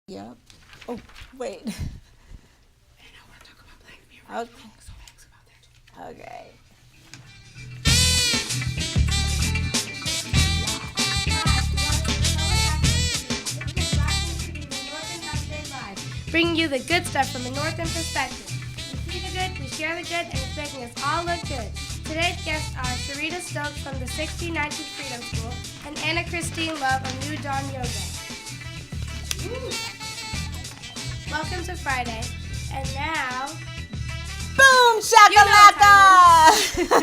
Yep. Oh, wait. And I want to talk about Black Mirror. Okay. So ask about that too. Okay. Bringing you the good stuff from a Northern perspective. We see the good, we share the good, and it's making us all look good. Today's guests are Sheritta Stokes from the 1619 Freedom School and Anna Christine Love of New Dawn Yoga. Welcome to Friday, and now... Boom shakalaka! Do I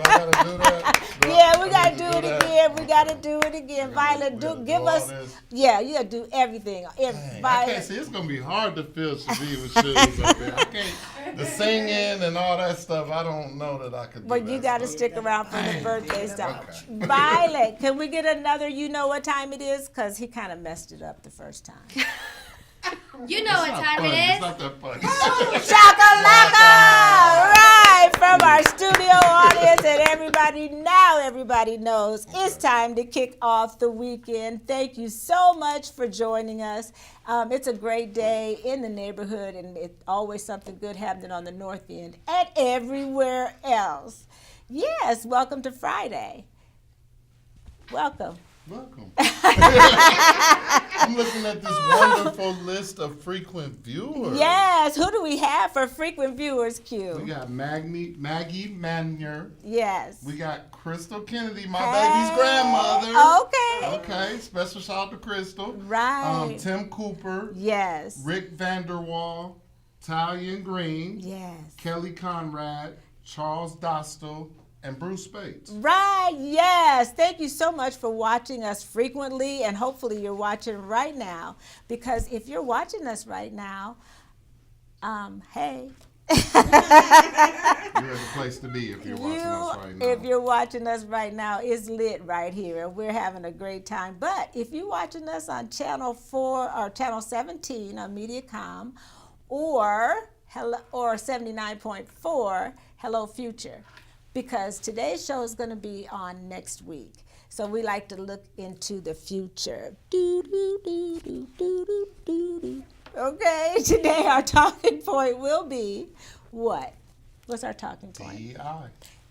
gotta do that? Yeah, we gotta do it again. We gotta do it again. Violet, give us. This. Yeah, you gotta do everything. Dang, I can't see. It's gonna be hard to fill Chaveevah's shoes up there. I can't. The singing and all that stuff. I don't know that I could do But that you gotta stuff. stick around for the birthday stuff. Okay. Violet, can we get another? You know what time it is? Cause he kind of messed it up the first time. You know what It's not time funny. it It's is. not that funny. Shakalaka! Right from our studio audience, and everybody knows it's time to kick off the weekend. Thank you so much for joining us. It's a great day in the neighborhood, and it's always something good happening on the north end and everywhere else. Yes, welcome to Friday. Welcome. Welcome. I'm looking at this wonderful list of frequent viewers. Yes, who do we have for frequent viewers, Q? We got Maggie Manier. Yes. We got Crystal Kennedy, my Hey. baby's grandmother. Okay. Okay, special shout out to Crystal. Right. Tim Cooper, Yes. Rick Vanderwall, Talia Green, Yes. Kelly Conrad, Charles Dostal, and Bruce Spates. Right, yes. Thank you so much for watching us frequently, and hopefully you're watching right now, because if you're watching us right now, hey. You're at the place to be if you're watching us right now. If you're watching us right now, it's lit right here, and we're having a great time. But if you're watching us on Channel 4 or Channel 17 on Mediacom, or 79.4 Hello Future, because today's show is going to be on next week. So we like to look into the future. Okay, today our talking point will be what? What's our talking point? DEI.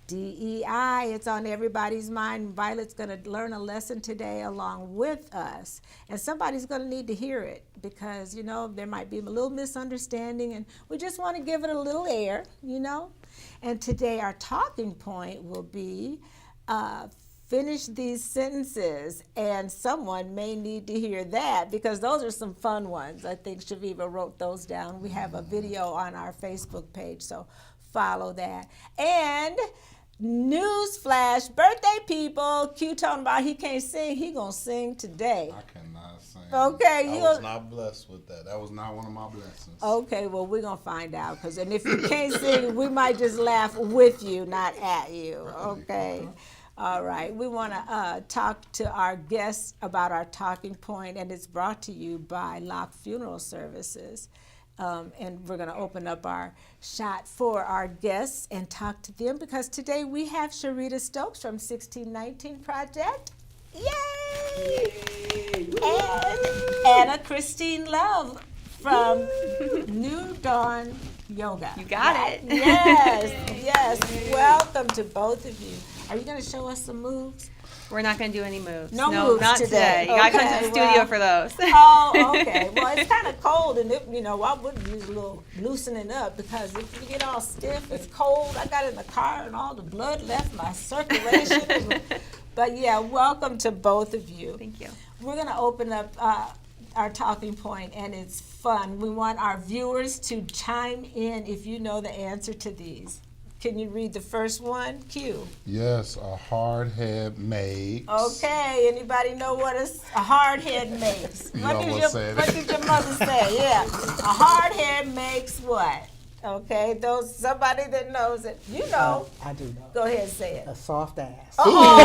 DEI, it's on everybody's mind. Violet's going to learn a lesson today along with us. And somebody's going to need to hear it because, you know, there might be a little misunderstanding, and we just want to give it a little air, you know. And today our talking point will be finish these sentences, and someone may need to hear that because those are some fun ones. I think Chaveevah wrote those down. We have a video on our Facebook page, so follow that. And newsflash, birthday people, Q talking about he can't sing, he gonna sing today. I cannot sing. Okay, I you was not blessed with that. That was not one of my blessings. Okay, well, we're going to find out. And if you can't sing, we might just laugh with you, not at you. Okay? All right. We want to talk to our guests about our talking point, and it's brought to you by Locke Funeral Services. And we're going to open up our shot for our guests and talk to them because today we have Sheritta Stokes from 1619 Project. Yay! And Anna Christine Love from New Dawn Yoga. You got it. Yes, yes. Welcome to both of you. Are you going to show us some moves? We're not going to do any moves. No moves not today. You got to come Okay, to the studio well. for those. Oh, okay. Well, it's kind of cold, and I would use a little loosening up because if you get all stiff, it's cold. I got in the car, and all the blood left my circulation. But yeah, welcome to both of you. Thank you. We're going to open up our talking point, and it's fun. We want our viewers to chime in if you know the answer to these. Can you read the first one? Q. Yes, a hard head makes. Okay, anybody know what a hard head makes? You What almost said what it. did your mother say? Yeah, a hard head makes what? Okay, somebody that knows it. You know. I do know. Go ahead and say it. A soft ass. Oh,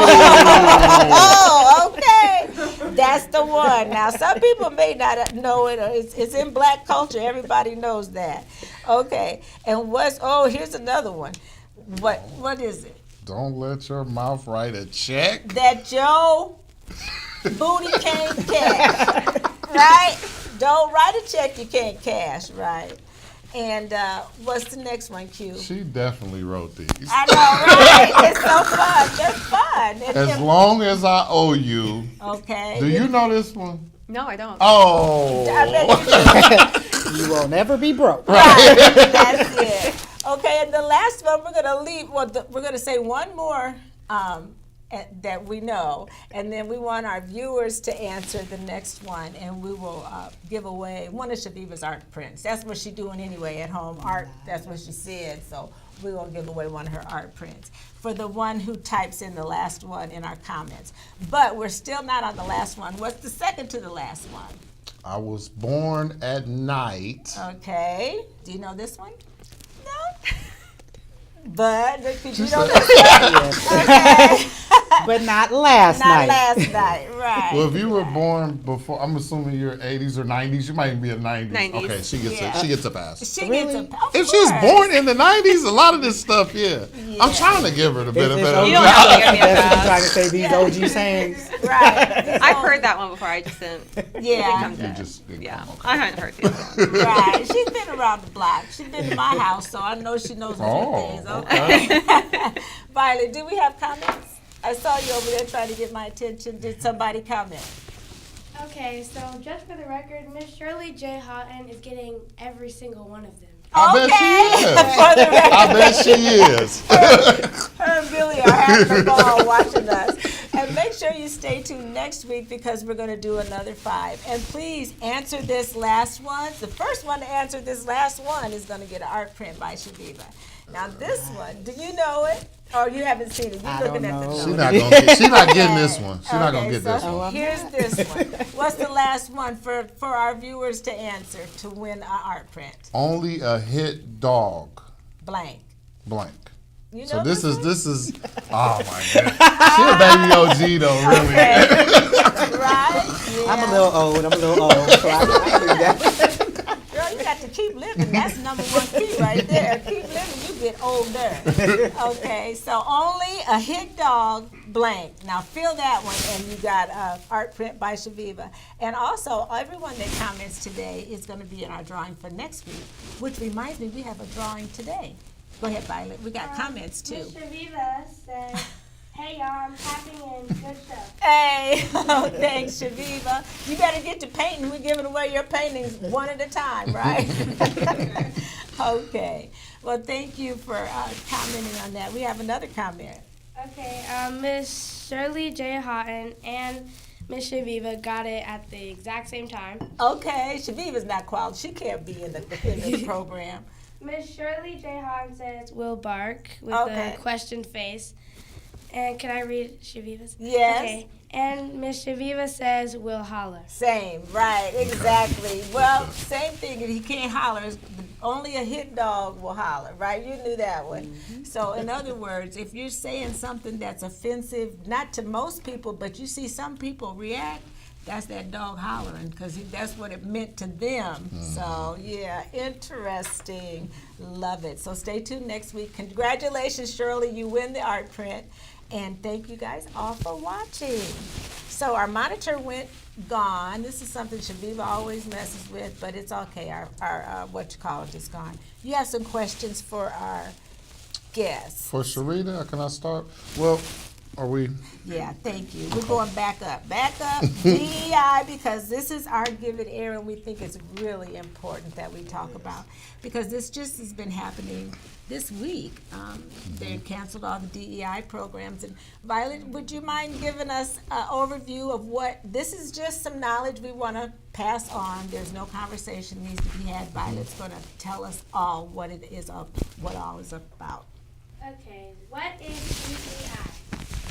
okay. That's the one. Now, some people may not know it, or it's in black culture. Everybody knows that. Okay. And here's another one. What is it? Don't let your mouth write a check. That Joe booty can't catch. Right? Don't write a check you can't cash, right? And what's the next one, Q? She definitely wrote these. I know, right? It's so fun. They're fun. As long as I owe you. Okay. Do you know this one? No, I don't. Oh. I bet you do. You will never be broke. Right. That's it. Okay, and the last one we're gonna leave. Well, we're gonna say one more that we know, and then we want our viewers to answer the next one, and we will give away one of Chaveevah's art prints. That's what she's doing anyway at home. Art. That's what she said. So we will give away one of her art prints for the one who types in the last one in our comments. But we're still not on the last one. What's the second to the last one? I was born at night. Okay. Do you know this one? No. But did you She know said- this one? Okay. But not last Not night. last night, right? Well, if you were born before, I'm assuming you're 80s or 90s. You might even be a 90s. 90s. Okay, she gets Yeah. she gets a pass. She Really? gets a. Of If she was course. born in the 90s, a lot of this stuff, yeah. I'm trying to give her the benefit of the You don't doubt. have to give me a That's what I'm pass. trying to say, these OG sayings. Right. I've heard that one before. I just didn't. Yeah. come You to- just didn't Yeah, come, okay. I haven't heard it. Right. She's been around the block. She's been to my house, so I know she knows a few Oh, things. okay. Okay. Violet, do we have comments? I saw you over there trying to get my attention. Did somebody comment? Okay, so just for the record, Miss Shirley J. Houghton is getting every single one of them. I bet she is. For the record. I bet she is. Her and Billy are having a ball watching us. And make sure you stay tuned next week because we're going to do another 5. And please answer this last one. The first one to answer this last one is going to get an art print by Chaveevah. Now this one, do you know it? Or you haven't seen it? You're I looking don't at the know. notes. She's not getting this one. She's not gonna Okay, get this so one. here's this one. What's the last one for our viewers to answer to win an art print? Only a hit dog. Blank. Blank. You know So this one? is oh my god. She a baby OG though, really. Okay. Right? Yeah. I'm a little old, so I do that. Girl, you got to keep living. That's number one key right there. Keep living, you get older. Okay, so only a hit dog, blank. Now fill that one, and you got art print by Chaveevah. And also, everyone that comments today is going to be in our drawing for next week, which reminds me, we have a drawing today. Go ahead, Violet. We got comments too. Miss Chaveevah said, "Hey y'all, I'm tapping in. Good stuff." Hey, thanks, Chaveevah. You better get to painting. We're giving away your paintings one at a time, right? Okay. Well, thank you for commenting on that. We have another comment. Okay, Miss Shirley J. Houghton and Miss Chaveevah got it at the exact same time. Okay, Chaveevah's not qualified. She can't be in the program. Miss Shirley J. Houghton says, "Will bark," with Okay. a question face. And can I read Chaveevah's? Yes. Okay. And Miss Chaveevah says, "Will holler." Same, right, exactly. Well, same thing. He can't holler. Only a hit dog will holler, right? You knew that one. So, in other words, if you're saying something that's offensive, not to most people, but you see some people react, that's that dog hollering because that's what it meant to them. So, yeah, interesting. Love it. So, stay tuned next week. Congratulations, Shirley. You win the art print. And thank you guys all for watching. So our monitor went gone. This is something Chaveevah always messes with, but it's okay. Our is gone. You have some questions for our guests. For Sheritta, can I start? Well, are we? Yeah, thank you. We're going back up, DEI, because this is our Give It Air, and we think it's really important that we talk about, because this just has been happening this week. They canceled all the DEI programs. And Violet, would you mind giving us an overview of what, this is just some knowledge we want to pass on. There's no conversation needs to be had. Violet's going to tell us all what it is, what all is about. Okay, what is DEI?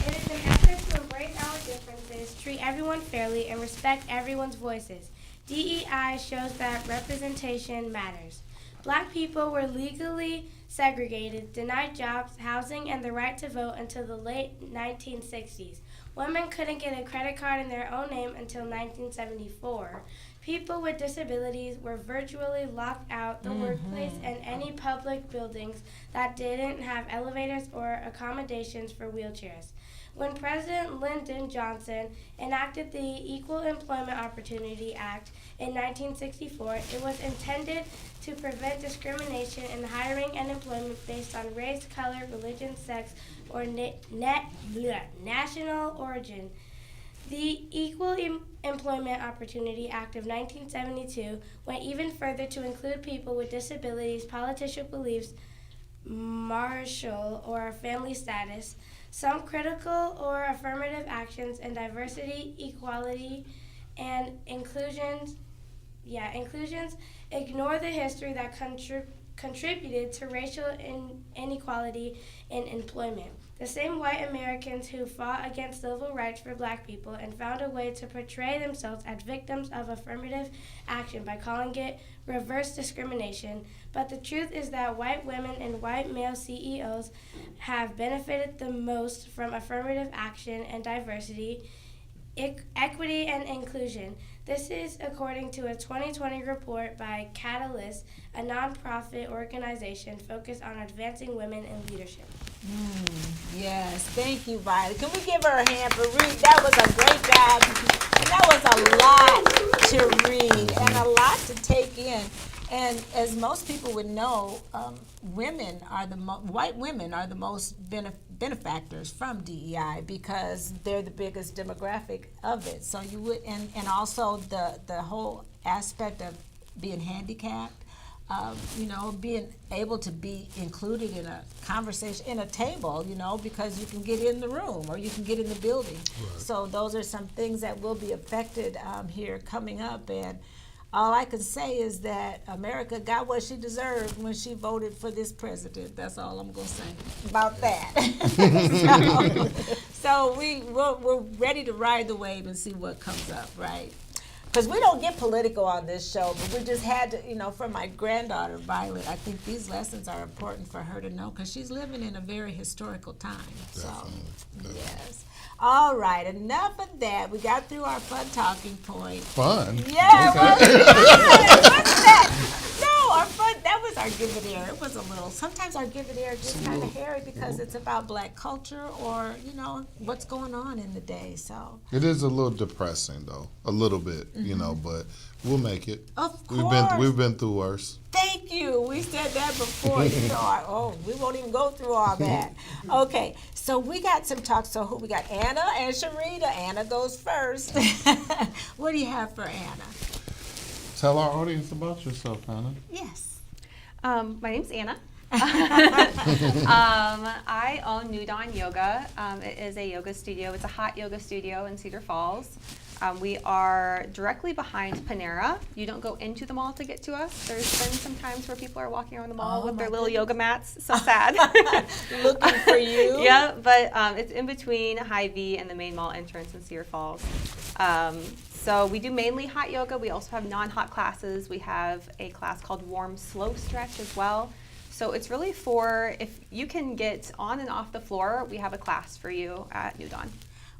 It is an effort to embrace our differences, treat everyone fairly, and respect everyone's voices. DEI shows that representation matters. Black people were legally segregated, denied jobs, housing, and the right to vote until the late 1960s. Women couldn't get a credit card in their own name until 1974. People with disabilities were virtually locked out the workplace and any public buildings that didn't have elevators or accommodations for wheelchairs. When President Lyndon Johnson enacted the Equal Employment Opportunity Act in 1964, it was intended to prevent discrimination in hiring and employment based on race, color, religion, sex, or national origin. The Equal Employment Opportunity Act of 1972 went even further to include people with disabilities, political beliefs, martial or family status, some critical or affirmative actions, and diversity, equality, and inclusions ignore the history that contributed to racial inequality in employment. The same white Americans who fought against civil rights for black people and found a way to portray themselves as victims of affirmative action by calling it reverse discrimination. But the truth is that white women and white male CEOs have benefited the most from affirmative action and diversity, equity, and inclusion. This is according to a 2020 report by Catalyst, a nonprofit organization focused on advancing women in leadership. Yes, thank you, Violet. Can we give her a hand for reading? That was a great job. And that was a lot to read and a lot to take in. And as most people would know, white women are the most benefactors from DEI because they're the biggest demographic of it. So you would, and also the whole aspect of being handicapped. Being able to be included in a conversation, in a table, because you can get in the room or you can get in the building. Right. So those are some things that will be affected here coming up. And all I can say is that America got what she deserved when she voted for this president. That's all I'm going to say about that. So we're ready to ride the wave and see what comes up, right? Because we don't get political on this show, but we just had to, for my granddaughter, Violet, I think these lessons are important for her to know because she's living in a very historical time. Definitely. Yes. All right, enough of that. We got through our fun talking point. Fun? Yeah, okay. What's that? No, our fun, that was our Give It Air. It was a little, sometimes our Give It Air gets kind of hairy because it's about black culture or, what's going on in the day, so. It is a little depressing, though, a little bit, but we'll make it. Of course. We've been through worse. Thank you. We said that before. We won't even go through all that. Okay, so we got some talk. So who we got? Anna and Sheritta. Anna goes first. What do you have for Anna? Tell our audience about yourself, Anna. Yes. My name's Anna. I own New Dawn Yoga. It is a yoga studio. It's a hot yoga studio in Cedar Falls. We are directly behind Panera. You don't go into the mall to get to us. There's been some times where people are walking around the mall with their little yoga mats. So sad. Looking for you. Yeah, but it's in between Hy-Vee and the main mall entrance in Cedar Falls. So we do mainly hot yoga. We also have non-hot classes. We have a class called Warm Slow Stretch as well. So it's really for if you can get on and off the floor, we have a class for you at New Dawn.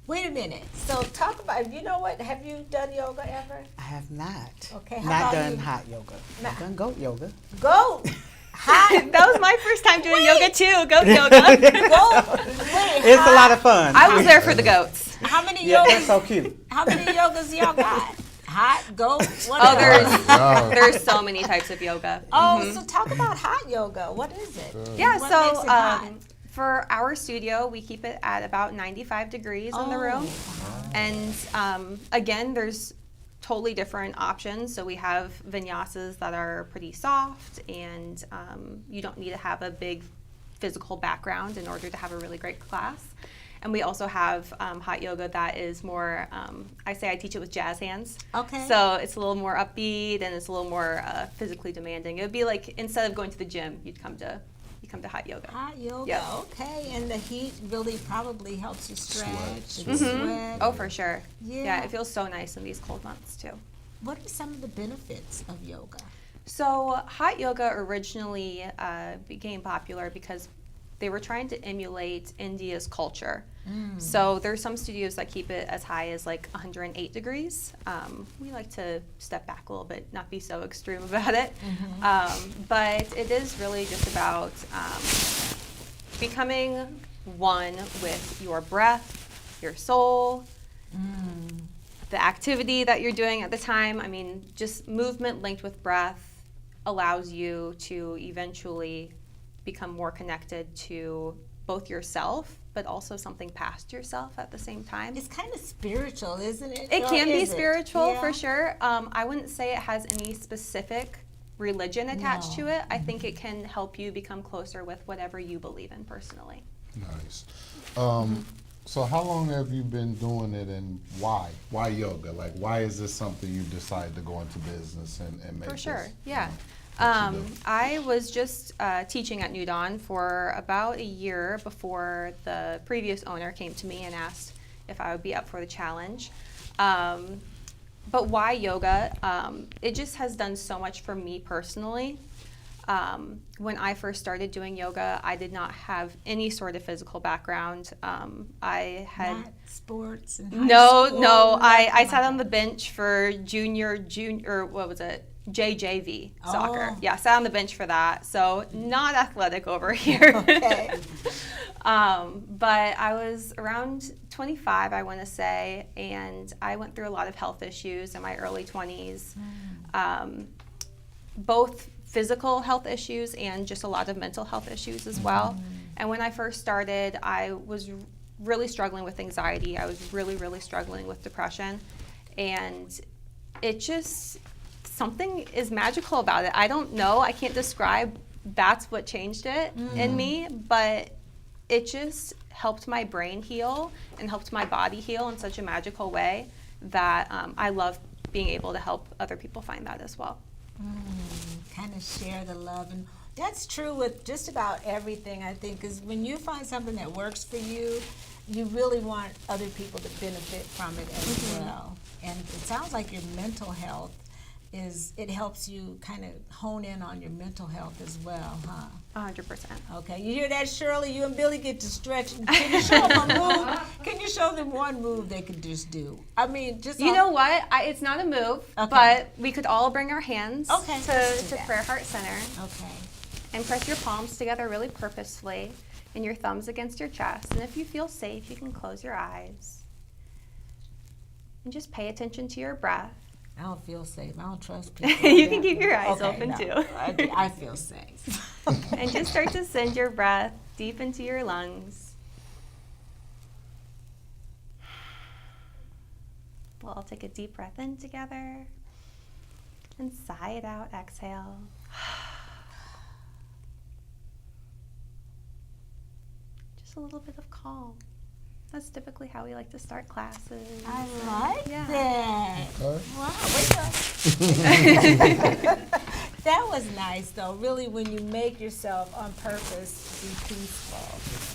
Wait a minute. So talk about, what, have you done yoga ever? I have not. Okay, how not about done you? hot yoga. I've done goat yoga. Goat. Hot. That was my first time doing yoga too, goat yoga. Goat. Wait, It's a lot of fun. I was there for the goats. How many Yeah, yogas? they're so cute. How many yogas y'all got? Hot, goat, whatever. There's so many types of yoga. So talk about hot yoga. What is it? Yeah, What so makes it hot? for our studio, we keep it at about 95 degrees in the room. And again, there's totally different options. So we have vinyasas that are pretty soft, and you don't need to have a big physical background in order to have a really great class. And we also have hot yoga that is more, I teach it with jazz hands. Okay. So it's a little more upbeat and it's a little more physically demanding. It would be like instead of going to the gym, you come to hot yoga. Hot yoga, Yep. okay. And the heat really probably helps you stretch and Sweat. sweat. Oh, for sure. Yeah. It feels so nice in these cold months too. What are some of the benefits of yoga? So hot yoga originally became popular because they were trying to emulate India's culture. So there's some studios that keep it as high as like 108 degrees. We like to step back a little bit, not be so extreme about it. But it is really just about becoming one with your breath, your soul, the activity that you're doing at the time. I mean, just movement linked with breath allows you to eventually become more connected to both yourself, but also something past yourself at the same time. It's kind of spiritual, isn't it? It Or can be is it? spiritual Yeah. for sure. I wouldn't say it has any specific religion attached to it. I think it can help you become closer with whatever you believe in personally. Nice. So how long have you been doing it, and why? Why yoga? Like, why is this something you decided to go into business and make For sure, this, yeah. what you do? I was just teaching at New Dawn for about a year before the previous owner came to me and asked if I would be up for the challenge. But why yoga? It just has done so much for me personally. When I first started doing yoga, I did not have any sort of physical background. I had Not sports and no, high no. school, I nothing sat like on the that. bench for or what was it? JJV soccer. Oh. Yeah, sat on the bench for that. So not athletic over here. Okay. But I was around 25, I want to say, and I went through a lot of health issues in my early 20s, both physical health issues and just a lot of mental health issues as well. And when I first started, I was really struggling with anxiety. I was really, really struggling with depression. And it just, something is magical about it. I don't know. I can't describe that's what changed it in me, but it just helped my brain heal and helped my body heal in such a magical way that I love being able to help other people find that as well. Kind of share the love, and that's true with just about everything, I think, is when you find something that works for you, you really want other people to benefit from it as well. And it sounds like your mental health it helps you kind of hone in on your mental health as well, huh? 100%. Okay, you hear that, Shirley? You and Billy get to stretch. Can you show them a move? Can you show them one move they could just do? I mean, just You know what? It's not a move, Okay. but we could all bring our hands Okay, let's do to that. Prayer Heart Center Okay. and press your palms together really purposefully and your thumbs against your chest. And if you feel safe, you can close your eyes and just pay attention to your breath. I don't feel safe. I don't trust people. You can keep your eyes open, no. too. I feel safe. And just start to send your breath deep into your lungs. We'll all take a deep breath in together and sigh it out, exhale. Just a little bit of calm. That's typically how we like to start classes. I like Yeah. that. Okay. Wow, wake up. That was nice, though. Really, when you make yourself on purpose be peaceful,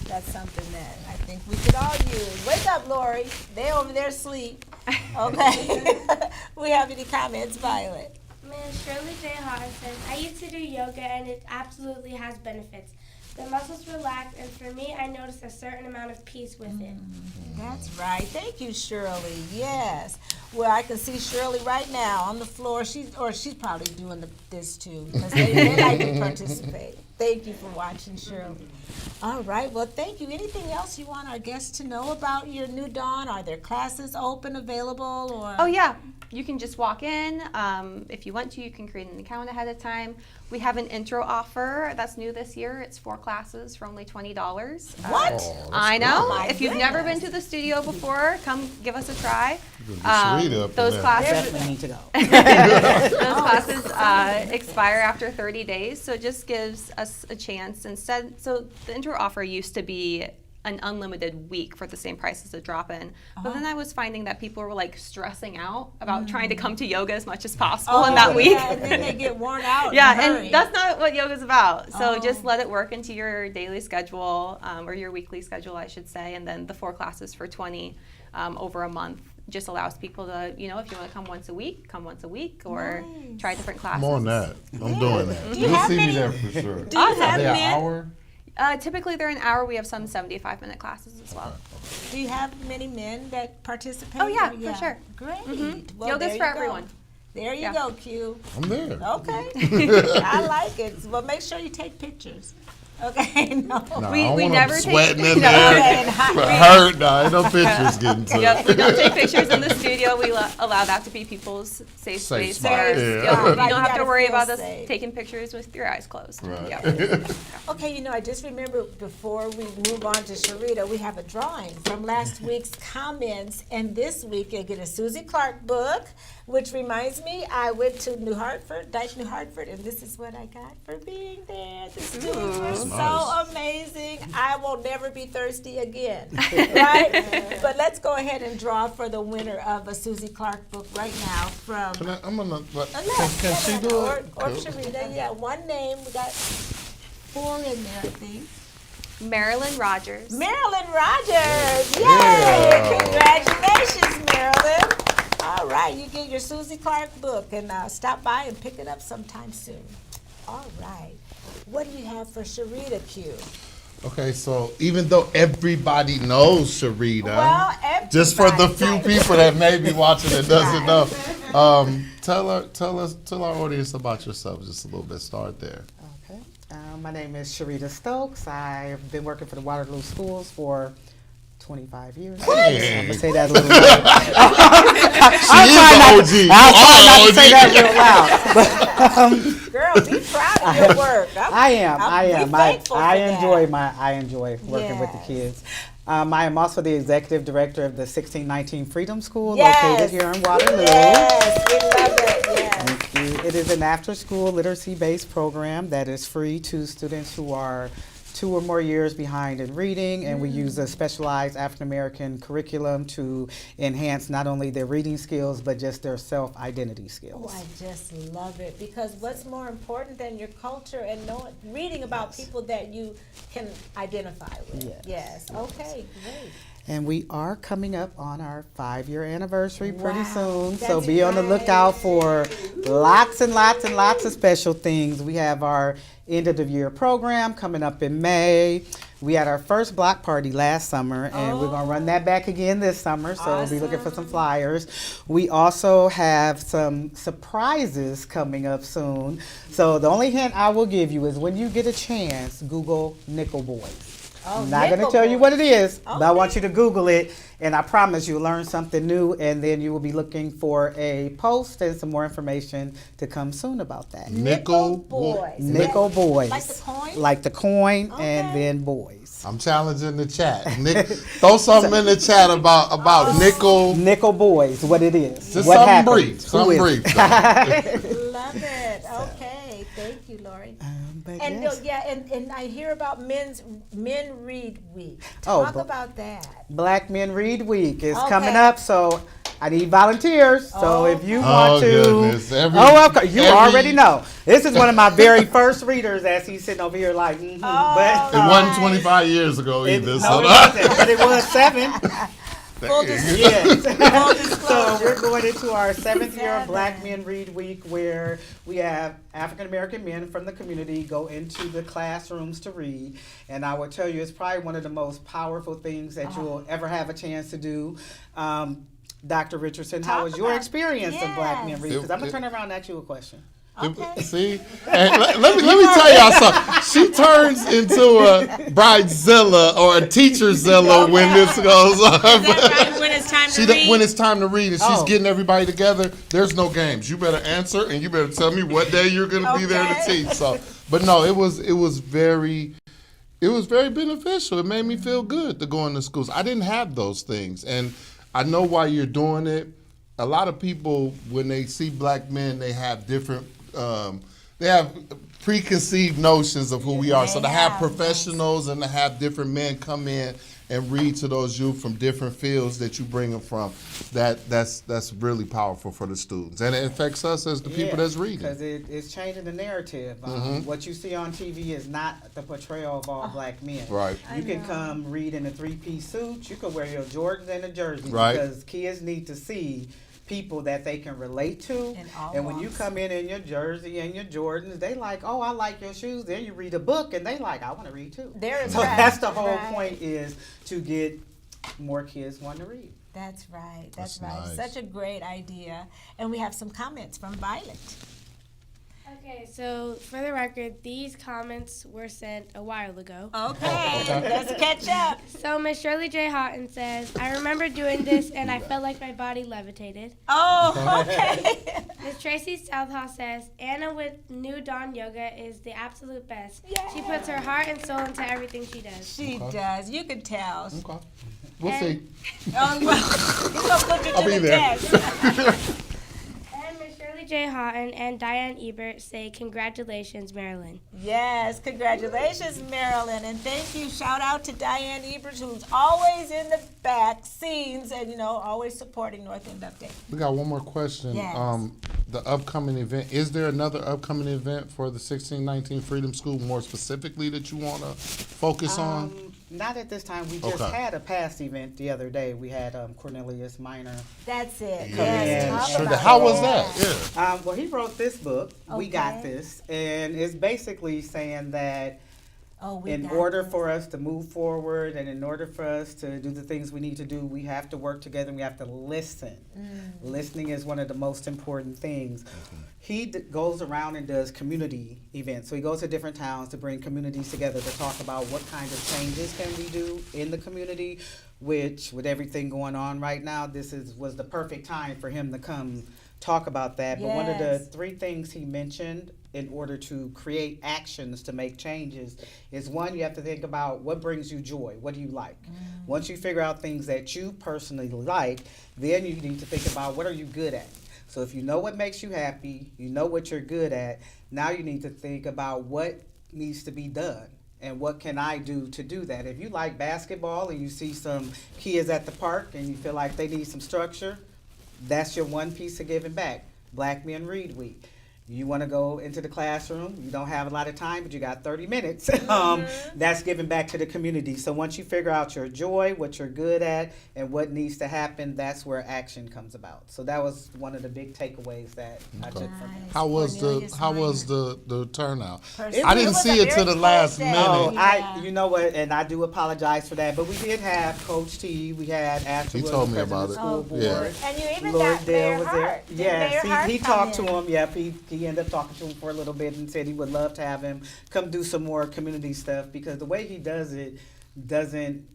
that's something that I think we could all use. Wake up, Lori. They over there asleep. Okay. We have any comments, Violet? Man, Shirley J. Hart says, I used to do yoga and it absolutely has benefits. The muscles relax, and for me, I noticed a certain amount of peace with it. That's right. Thank you, Shirley. Yes. Well, I can see Shirley right now on the floor. She's probably doing this too because they like to participate. Thank you for watching, Shirley. All right. Well, thank you. Anything else you want our guests to know about your New Dawn? Are there classes open, available, or? Oh, yeah. You can just walk in. If you want to, you can create an account ahead of time. We have an intro offer that's new this year. It's 4 classes for only $20. What? I know. Oh, my If you've never been goodness. to the studio before, come give us a try. Get Sheritta up in Those there. classes, Definitely need to go. those classes expire after 30 days, so it just gives us a chance instead. So the intro offer used to be an unlimited week for the same price as a drop-in. But then I was finding that people were like stressing out about trying to come to yoga as much as possible in that week. Yeah, and then they get worn out. Yeah, in a hurry. and that's not what yoga's about. So Oh. just let it work into your daily schedule, or your weekly schedule, I should say. And then the 4 classes for $20 over a month just allows people to, if you want to come once a week, or Nice. try different classes. I'm on that. I'm doing that. Do you You'll have see many- me there for sure. Do you have Are they an men? hour? Typically they're an hour. We have some 75-minute classes as well. Do you have many men that participate? Oh, yeah, for sure. Great. Well, Yoga's there for you go. everyone. There you Yeah. go, Q. I'm there. Okay. I like it. Well, make sure you take pictures. Okay, no. Nah, We I don't want never them take- sweating in No, there. okay, and hot. But hurt. Nah, ain't no pictures getting took. Yep, we don't take pictures in the studio. We allow that to be people's safe Safe space. spot, There. yeah. Yep, Right, you you don't have gotta to worry feel about us safe. taking pictures with your eyes closed. Right. Yep. Okay, you know, I just remember before we move on to Sheritta, we have a drawing from last week's comments, and this week you'll get a Susie Clark book, which reminds me, I went to New Hartford, Dyke, New Hartford, and this is what I got for being there. The students were so nice. amazing. I will never be thirsty again, right? But let's go ahead and draw for the winner of a Susie Clark book right now from. I'm gonna. Can she do it? Or Sheritta, yeah, one name. We got 4 in there, I think. Marilyn Rogers. Marilyn Rogers. Yay! Yeah. Congratulations, Marilyn. All right, you get your Susie Clark book and stop by and pick it up sometime soon. All right. What do you have for Sheritta Q? Okay, so even though everybody knows Sheritta, Well, just for the everybody. few people that may be watching that doesn't know, tell our audience about yourself just a little bit. Start there. Okay. My name is Sheritta Stokes. I've been working for the Waterloo Schools for 25 years. I'm going to say that a little loud. She is the OG. I'll try not to say that real loud. Girl, be proud of your work. I am. Be thankful for I that. enjoy working with the Yes. kids. I am also the executive director of the 1619 Freedom School Yes. located here in Waterloo. Yes, we love it. Yes. It is an after-school literacy-based program that is free to students who are 2 or more years behind in reading, and we use a specialized African-American curriculum to enhance not only their reading skills, but just their self-identity Oh, skills. I just love it, because what's more important than your culture and reading about people that you can identify with? Yes. Yes. Okay, great. And we are coming up on our 5-year anniversary pretty Wow, soon, so that's be on the lookout for lots and lots and lots of special things. We have our end of the year program coming up in May. We had our first block party last summer, and we're going to run that back again this summer, so be looking for some flyers. We also have some surprises coming up soon. So the only hint I will give you is when you get a chance, Google Nickel Boys. Oh, I'm not going to Nickel tell you Boys. what it is, but I want Okay. you to Google it, and I promise you'll learn something new, and then you will be looking for a post and some more information to come soon about that. Nickel Boys. Nickel Boys. Like the coin? Like the coin, and Okay. then boys. I'm challenging the chat. Throw something in the chat about nickel. Nickel Boys, what it is. Just what something happened. brief. Who Something is brief. it? Love it. Okay, thank you, Lori. But And yes. and I hear about Men Read Week. Oh, Talk but- about that. Black Men Read Week is Okay. coming up, so I need volunteers. So if you Oh, want to, goodness. you already know. This is one of my very first readers. As he's sitting over here, like, but It wasn't 25 years ago it, either. no, so it wasn't, but it was 7. Full Yes. Full So disclosure. we're going into our 7th year of 7. Black Men Read Week, where we have African American men from the community go into the classrooms to read. And I will tell you, it's probably one of the most powerful things that you'll ever have a chance to do. Dr. Richardson, how Talk was your about- experience of Black Men Yes. Read? Because I'm going to turn around and ask you a question. Okay. See, and let me tell y'all something. She turns into a bridezilla or a teacherzilla when this goes on. When it's time to read. When it's time to read and she's Oh. getting everybody together, there's no games. You better answer and you better tell me what day you're going to be there to Okay. teach. So, but no, it was very beneficial. It made me feel good to go into schools. I didn't have those things, and I know why you're doing it. A lot of people, when they see black men, they have different, they have preconceived notions of who we are. So to have professionals and to have different men come in and read to those youth from different fields that you bring them from, that's really powerful for the students. And it affects us as the people that's reading. Because it's changing the narrative. What you see on TV is not the portrayal of all black men. Right. You can come read in a 3-piece suit. You can wear your Jordans and a jersey. Right. Because kids need to see people that they can relate to. And when you come in your jersey and your Jordans, they like, oh, I like your shoes. Then you read a book and they like, I want to read too. They're So impressed, that's the whole right. point, is to get more kids wanting to read. That's right. That's That's right. nice. Such a great idea. And we have some comments from Violet. Okay, Okay, so for the record, these comments were sent a while ago. Okay, let's catch up. So Miss Shirley J. Houghton says, I remember doing this and I felt like my body levitated. Oh, okay. Miss Tracy Southall says, Anna with New Dawn Yoga is the absolute best. She puts her heart and soul into everything she does. She does. You can tell. Okay. We'll see. Oh, well, he's going to put you I'll to be the there. test. And Miss Shirley J. Houghton and Diane Ebert say, congratulations, Marilyn. Yes, congratulations, Marilyn, and thank you. Shout out to Diane Ebert, who's always in the back scenes and, you know, always supporting North End Update. We got one more question. Yes. The upcoming event, is there another upcoming event for the 1619 Freedom School more specifically that you want to focus on? Not at this time. We just Okay. had a past event the other day. We had Cornelius Minor. That's it. Yeah. Yes, talk Sure. about How was that? that? Yeah. Well, he wrote this book. We got Okay. this, and it's basically saying that Oh, we in got order this. for us to move forward and in order for us to do the things we need to do, we have to work together and we have to listen. Listening is one of the most important things. He goes around and does community events. So he goes to different towns to bring communities together to talk about what kind of changes can we do in the community, which with everything going on right now, was the perfect time for him to come talk about that. But one of the Yes. 3 things he mentioned in order to create actions to make changes is, one, you have to think about what brings you joy. What do you like? Once you figure out things that you personally like, then you need to think about what are you good at. So if you know what makes you happy, you know what you're good at, now you need to think about what needs to be done and what can I do to do that. If you like basketball and you see some kids at the park and you feel like they need some structure, that's your one piece of giving back. Black Men Read Week. You want to go into the classroom, you don't have a lot of time, but you got 30 minutes. That's giving back to the community. So once you figure out your joy, what you're good at, and what needs to happen, that's where action comes about. So that was one of the big takeaways that I took from it. Nice. How was Cornelius the turnout? Person. I didn't was see a it to very the cool last day. minute. Oh, Yeah. you know what, and I do apologize for that, but we did have Coach T, we had Ashley He Williams, told me president about of the it. school Oh, board. Yeah. And you even Lord got Dale Mayor was Hart. there. Did Yes, Mayor Hart he come talked to in? him. Yep, he ended up talking to him for a little bit and said he would love to have him come do some more community stuff, because the way he does it doesn't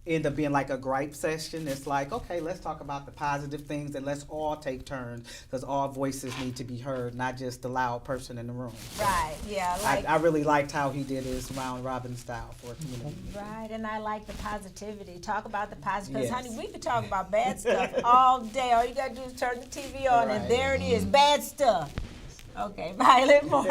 end up being like a gripe session. It's like, okay, let's talk about the positive things and let's all take turns, because all voices need to be heard, not just the loud person in the room. Right, yeah, like I really liked how he did his round robin style for community. right, and I like the positivity. Talk about the positive, because Yes. honey, we could talk about bad stuff all day. All you gotta do is turn the TV on, and Right. there it is, bad stuff. Okay, Violet, more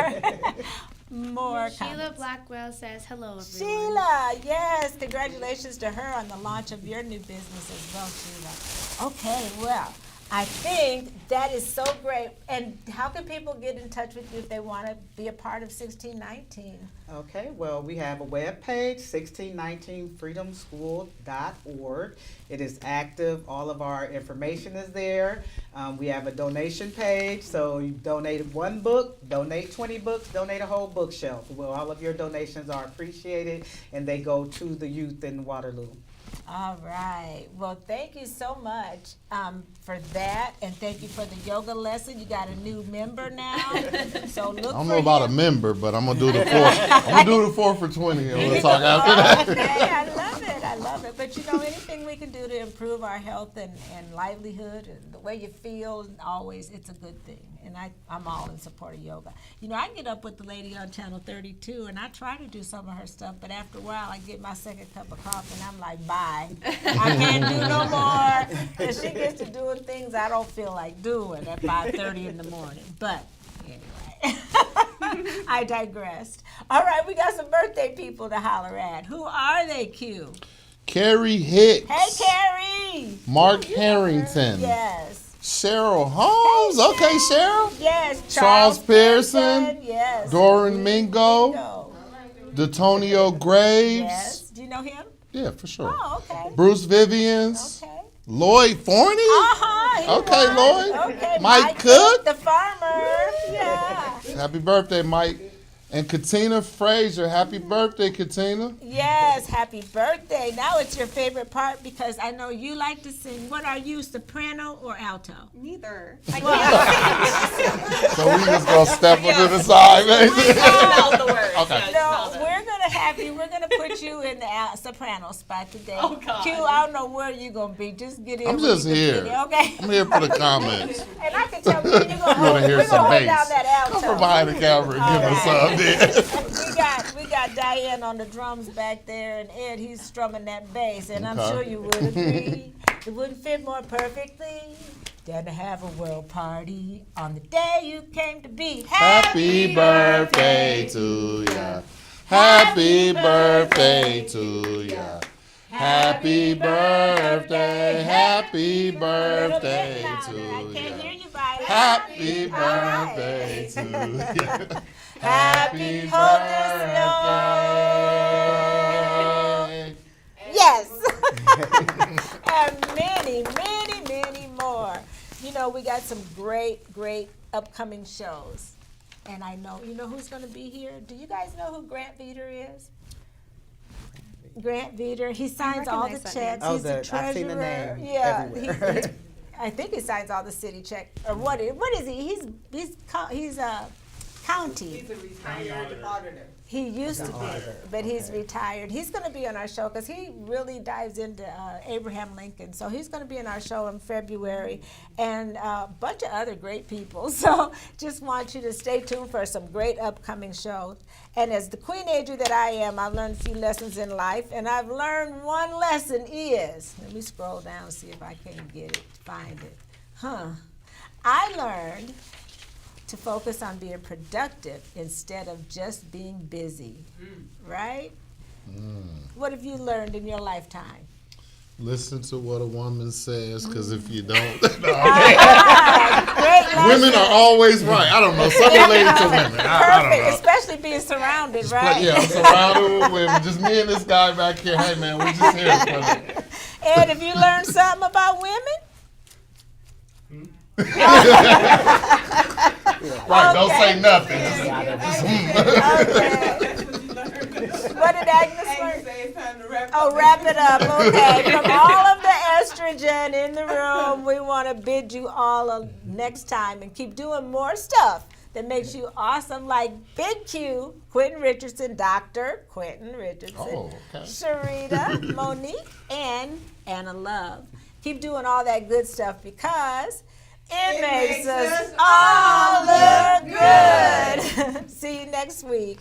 Sheila comments. Blackwell says, hello, everyone. Sheila, yes, congratulations to her on the launch of your new business as well, Sheila. Okay, well, I think that is so great. And how can people get in touch with you if they want to be a part of 1619? Okay, well, we have a webpage, 1619freedomschool.org. It is active. All of our information is there. We have a donation page, so you donate 1 book, donate 20 books, donate a whole bookshelf. Well, all of your donations are appreciated, and they go to the youth in Waterloo. All right. Well, thank you so much for that, and thank you for the yoga lesson. You got a new member now, so look. I don't for know about a him. member, but I'm gonna do the 4. I'm gonna do the 4 for 20, and we'll talk after that. Okay, I love it. I love it. But you know, anything we can do to improve our health and livelihood and the way you feel, and always, it's a good thing. And I'm all in support of yoga. You know, I get up with the lady on Channel 32, and I try to do some of her stuff, but after a while, I get my second cup of coffee, and I'm like, bye. I can't do no more. And she gets to doing things I don't feel like doing at 5:30 in the morning. But anyway, I digressed. All right, we got some birthday people to holler at. Who are they, Q? Carrie Hicks. Hey, Carrie. Mark Harrington. Yes. Cheryl Holmes. Okay, Cheryl. Yes. Charles Pearson. Yes. Doran Mingo. Mingo. Detonio Graves. Yes. Do you know him? Yeah, for sure. Oh, okay. Bruce Vivians. Okay. Lloyd Forney. Uh-huh. he Okay, won. Lloyd. Okay. Mike Cook. the farmer. Yeah. Happy birthday, Mike. And Katina Frazier, happy birthday, Katina. Yes, happy birthday. Now it's your favorite part because I know you like to sing. What are you, soprano or alto? Neither. So we just gonna step to the side, baby. Spell the words. Okay. No, we're gonna put you in the soprano spot today. Oh, God. Q, I don't know where you're gonna be. Just get in. I'm where just you can here. fit in, okay? I'm here for the comments. And I can tell you you're gonna hold, hear we're some gonna hold bass. down that Come alto. from behind the camera and give us some. We got Diane on the drums back there, and Ed, he's strumming that bass, and I'm Okay. sure you would agree it wouldn't fit more perfectly than to have a world party on the day you came to be. Happy birthday to ya. Happy birthday to ya. Happy birthday, happy birthday I to can't ya. hear you, Violet. Happy All right. birthday to ya. Happy birthday. Yes. And many, many, many more. You know, we got some great, great upcoming shows. And I know, you know who's going to be here? Do you guys know who Grant Veeder is? Grant Veeder, he signs all the recognize that checks. name. He's the I've seen the treasurer. name Yeah, everywhere. I think he signs all the city checks. Or what is he? He's a county. He used to be, but he's retired. He's going to be on our show because he really dives into Abraham Lincoln. So he's going to be in our show in February, and a bunch of other great people. So just want you to stay tuned for some great upcoming shows. And as the queenager that I am, I've learned a few lessons in life, and I've learned one lesson is, let me scroll down and see if I can get it, find it. I learned to focus on being productive instead of just being busy, right? What have you learned in your lifetime? Listen to what a woman says, because if you don't, Great lesson. women are always right. I don't know, some related to women. I don't Perfect, know. especially being surrounded, But right? yeah, I'm surrounded with women. Just me and this guy back here. Hey man, we just here for the. Ed, have you learned something about women? Right, don't Okay. say nothing. Okay. What did Agnes learn? Oh, wrap it up. Okay. From all of the estrogen in the room, we want to bid you all a next time and keep doing more stuff that makes you awesome, like Big Q, Quentin Richardson, Dr. Quentin Richardson, Oh, okay. Sheritta, Monique, and Anna Love. Keep doing all that good stuff because it makes us all look good. See you next week.